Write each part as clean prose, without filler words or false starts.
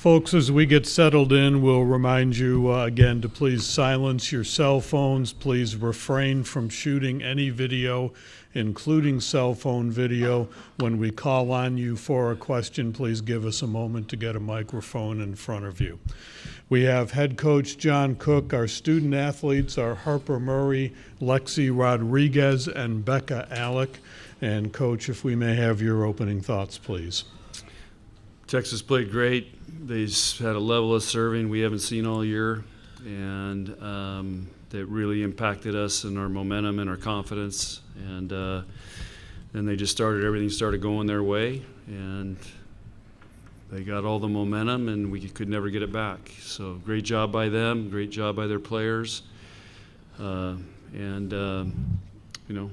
Folks, as we get settled in, we'll remind you again to please silence your cell phones. Please refrain from shooting any video, including cell phone video. When we call on you for a question, please give us a moment to get a microphone in front of you. We have head coach John Cook. Our student athletes are Harper Murray, Lexi Rodriguez, and Bekka Allick. And Coach, if we may have your opening thoughts, please. Texas played great. They had a level of serving we haven't seen all year, and that really impacted us and our momentum and our confidence. And then they just everything started going their way, and they got all the momentum, and we could never get it back. So great job by them, great job by their players. You know,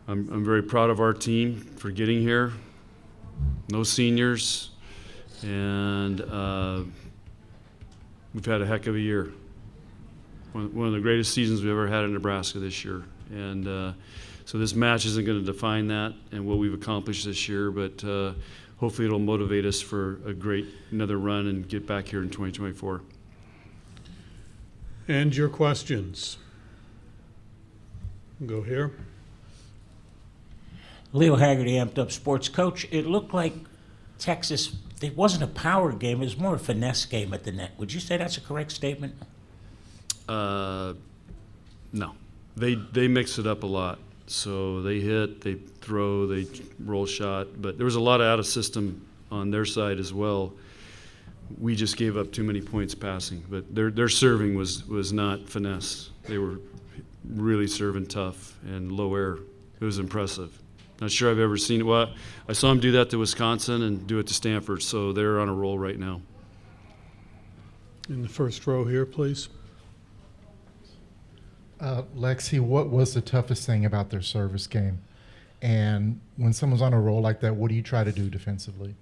I'm very proud of our team for getting here. No seniors, and we've had a heck of a year. One of the greatest seasons we've ever had in Nebraska this year. And so this match isn't going to define that and what we've accomplished this year, but hopefully it'll motivate us for another run and get back here in 2024. And your questions. Go here. Leo Haggerty, Amped Up Sports. Coach, it looked like Texas, it wasn't a power game, it was more a finesse game at the net. Would you say that's a correct statement? No. They mix it up a lot. So they hit, they throw, they roll shot, but there was a lot of out of system on their side as well. We just gave up too many points passing, but their serving was not finesse. They were really serving tough and low air. It was impressive. Not sure I've ever seen it. Well, I saw them do that to Wisconsin and do it to Stanford, so they're on a roll right now. In the first row here, please. Lexi, what was the toughest thing about their service game? And when someone's on a roll like that, what do you try to do defensively?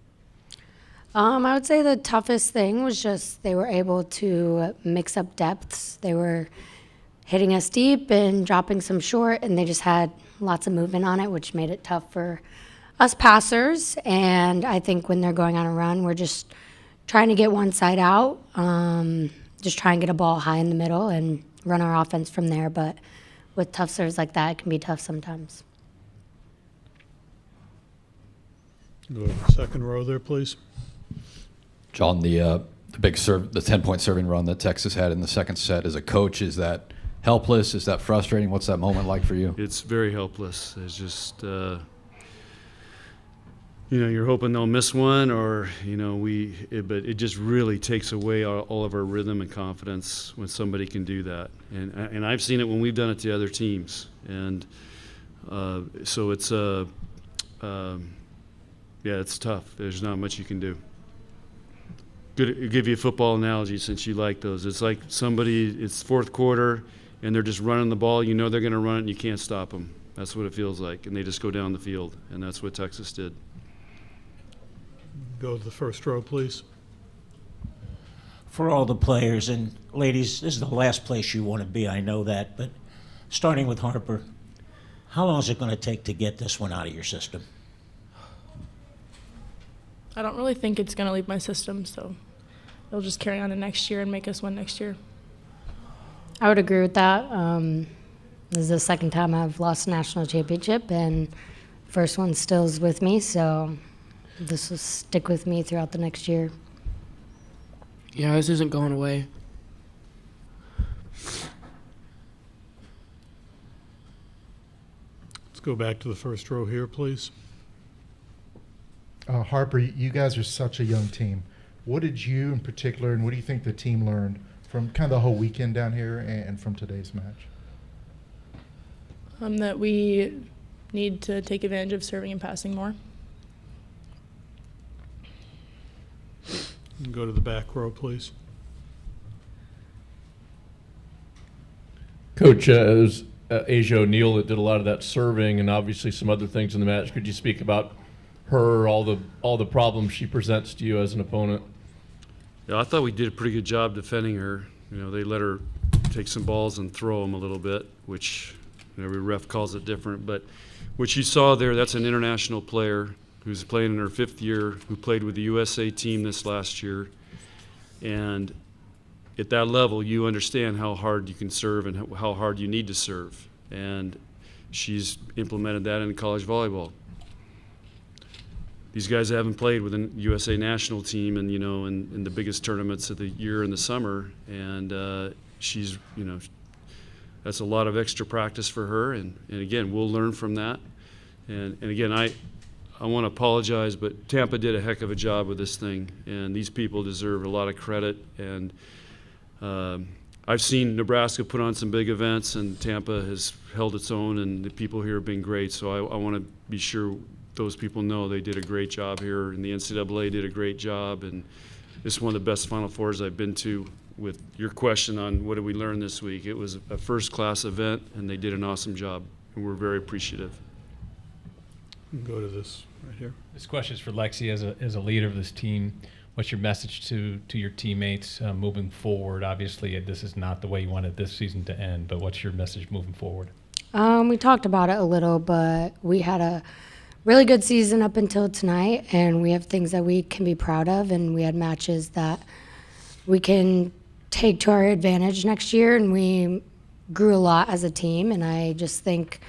I would say the toughest thing was just they were able to mix up depths. They were hitting us deep and dropping some short, and they just had lots of movement on it, which made it tough for us passers. And I think when they're going on a run, we're just trying to get one side out, just try and get a ball high in the middle and run our offense from there. But with tough serves like that, it can be tough sometimes. Go to the second row there, please. John, the big serve, the 10-point serving run that Texas had in the second set, as a coach, is that helpless? Is that frustrating? What's that moment like for you? It's very helpless. It's just, you're hoping they'll miss one, or, but it just really takes away all of our rhythm and confidence when somebody can do that. And I've seen it when we've done it to other teams. And so it's, it's tough. There's not much you can do. Good to give you a football analogy since you like those. It's like it's fourth quarter, and they're just running the ball. You know they're going to run it, and you can't stop them. That's what it feels like, and they just go down the field, and that's what Texas did. Go to the first row, please. For all the players, and ladies, this is the last place you want to be, I know that, but starting with Harper, how long is it going to take to get this one out of your system? I don't really think it's going to leave my system, so it'll just carry on to next year and make us win next year. I would agree with that. This is the second time I've lost a national championship, and first one still is with me, so this will stick with me throughout the next year. Yeah, this isn't going away. Let's go back to the first row here, please. Harper, you guys are such a young team. What did you in particular, and what do you think the team learned from kind of the whole weekend down here and from today's match? That we need to take advantage of serving and passing more. Go to the back row, please. Coach, it was Asia O'Neal that did a lot of that serving and obviously some other things in the match. Could you speak about her, all the problems she presents to you as an opponent? Yeah, I thought we did a pretty good job defending her. They let her take some balls and throw them a little bit, which every ref calls it different. But what you saw there, that's an international player who's playing in her fifth year, who played with the USA team this last year. And at that level, you understand how hard you can serve and how hard you need to serve. And she's implemented that in college volleyball. These guys haven't played with a USA national team and, in the biggest tournaments of the year in the summer. And she's, that's a lot of extra practice for her. And again, we'll learn from that. And again, I want to apologize, but Tampa did a heck of a job with this thing. And these people deserve a lot of credit. And I've seen Nebraska put on some big events, and Tampa has held its own, and the people here have been great. So I want to be sure those people know they did a great job here, and the NCAA did a great job. And this is one of the best Final Fours I've been to. With your question on what did we learn this week, it was a first-class event, and they did an awesome job, and we're very appreciative. Go to this right here. This question is for Lexi as a leader of this team. What's your message to your teammates moving forward? Obviously, this is not the way you wanted this season to end, but what's your message moving forward? We talked about it a little, but we had a really good season up until tonight, and we have things that we can be proud of, and we had matches that we can take to our advantage next year, and we grew a lot as a team. And I just think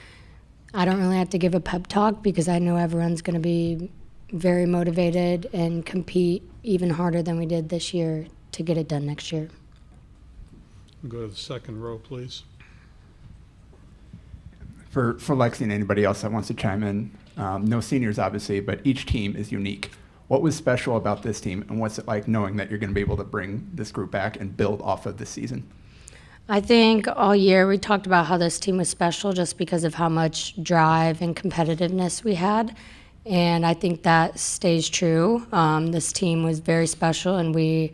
I don't really have to give a pep talk because I know everyone's going to be very motivated and compete even harder than we did this year to get it done next year. Go to the second row, please. For Lexi and anybody else that wants to chime in, no seniors obviously, but each team is unique. What was special about this team, and what's it like knowing that you're going to be able to bring this group back and build off of this season? I think all year we talked about how this team was special just because of how much drive and competitiveness we had. And I think that stays true. This team was very special, and we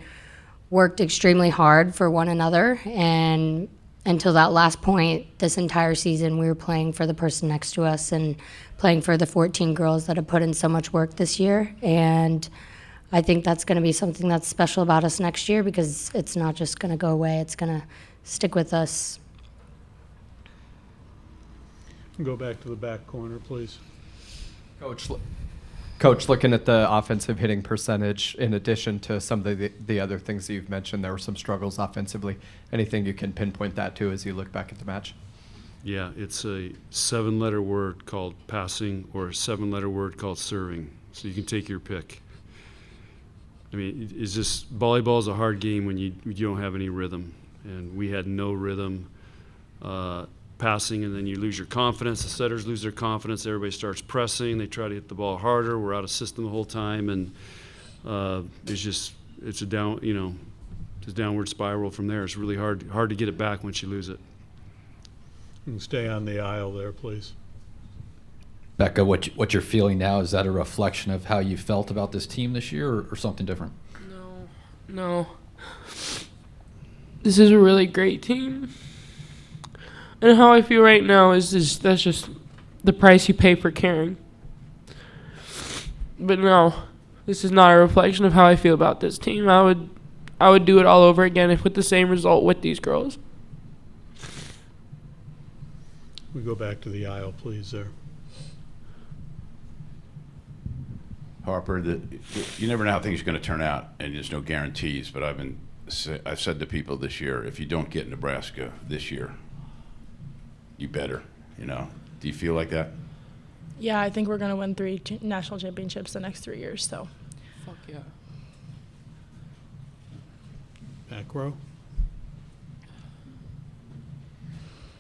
worked extremely hard for one another. And until that last point, this entire season, we were playing for the person next to us and playing for the 14 girls that have put in so much work this year. And I think that's going to be something that's special about us next year because it's not just going to go away. It's going to stick with us. Go back to the back corner, please. Coach, looking at the offensive hitting percentage, in addition to some of the other things that you've mentioned, there were some struggles offensively. Anything you can pinpoint that to as you look back at the match? Yeah, it's a 7-letter word called passing or a 7-letter word called serving. So you can take your pick. I mean, it's just volleyball is a hard game when you don't have any rhythm, and we had no rhythm. Passing, and then you lose your confidence. The setters lose their confidence. Everybody starts pressing. They try to hit the ball harder. We're out of system the whole time, and it's a downward spiral from there. It's really hard to get it back once you lose it. And stay on the aisle there, please. Bekka, what you're feeling now, is that a reflection of how you felt about this team this year or something different? No. This is a really great team. And how I feel right now is that's just the price you pay for caring. But no, this is not a reflection of how I feel about this team. I would do it all over again if with the same result with these girls. We go back to the aisle, please, there. Harper, you never know how things are going to turn out, and there's no guarantees. But I've said to people this year, if you don't get Nebraska this year, you better. Do you feel like that? Yeah, I think we're going to win 3 national championships the next 3 years. So. Fuck yeah. Back row.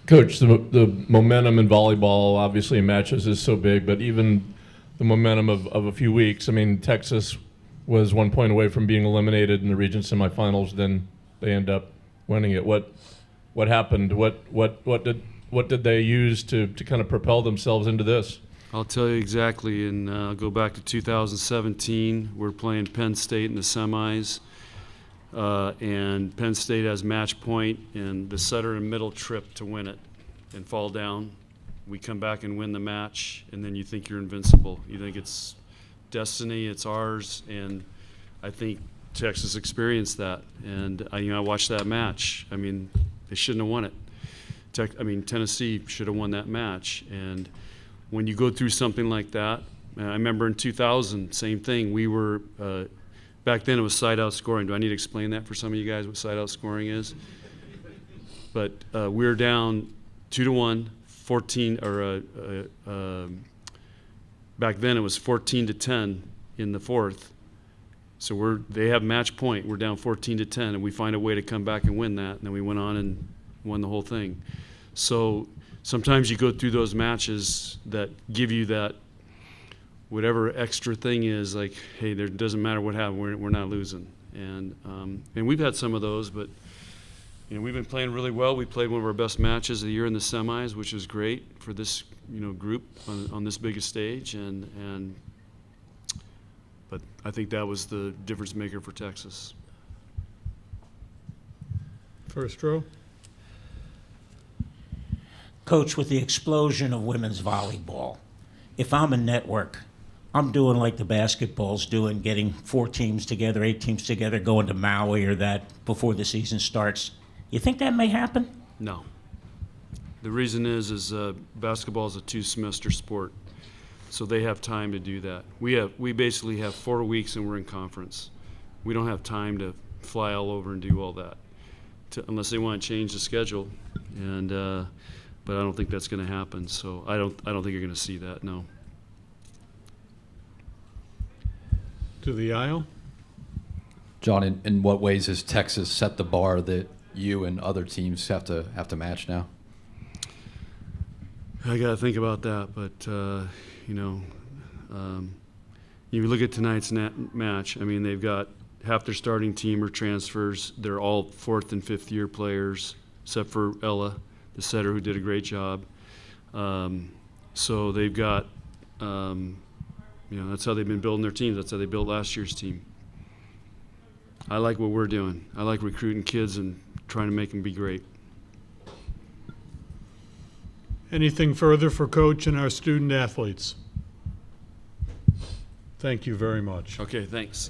Coach, the momentum in volleyball, obviously in matches, is so big, but even the momentum of a few weeks. I mean, Texas was 1 point away from being eliminated in the region semifinals. Then they end up winning it. What happened? What did they use to kind of propel themselves into this? I'll tell you exactly, and I'll go back to 2017. We're playing Penn State in the semis, and Penn State has match point, and the setter and middle trip to win it and fall down. We come back and win the match, and then you think you're invincible. You think it's destiny, it's ours, and I think Texas experienced that. And I watched that match. I mean, they shouldn't have won it. Tennessee should have won that match. And when you go through something like that, I remember in 2000, same thing. We were Back then it was side-out scoring. Do I need to explain that for some of you guys, what side-out scoring is? But we're down 2-1, 14, or back then it was 14-10 in the fourth. So they have match point. We're down 14-10, and we find a way to come back and win that. And then we went on and won the whole thing. So sometimes you go through those matches that give you that whatever extra thing is, like, hey, there doesn't matter what happens, we're not losing. And we've had some of those, but we've been playing really well. We played one of our best matches of the year in the semis, which was great for this group on this big a stage. But I think that was the difference maker for Texas. First row. Coach, with the explosion of women's volleyball, if I'm a network, I'm doing like the basketball's doing, getting 4 teams together, 8 teams together, going to Maui or that before the season starts. You think that may happen? No. The reason is basketball is a 2-semester sport, so they have time to do that. We basically have 4 weeks and we're in conference. We don't have time to fly all over and do all that, unless they want to change the schedule. But I don't think that's going to happen. So I don't think you're going to see that. No. To the aisle. John, in what ways has Texas set the bar that you and other teams have to match now? I got to think about that, but you look at tonight's match. I mean, they've got half their starting team are transfers. They're all 4th and 5th year players, except for Ella, the setter, who did a great job. So they've got, that's how they've been building their teams. That's how they built last year's team. I like what we're doing. I like recruiting kids and trying to make them be great. Anything further for Coach and our student athletes? Thank you very much. Okay, thanks.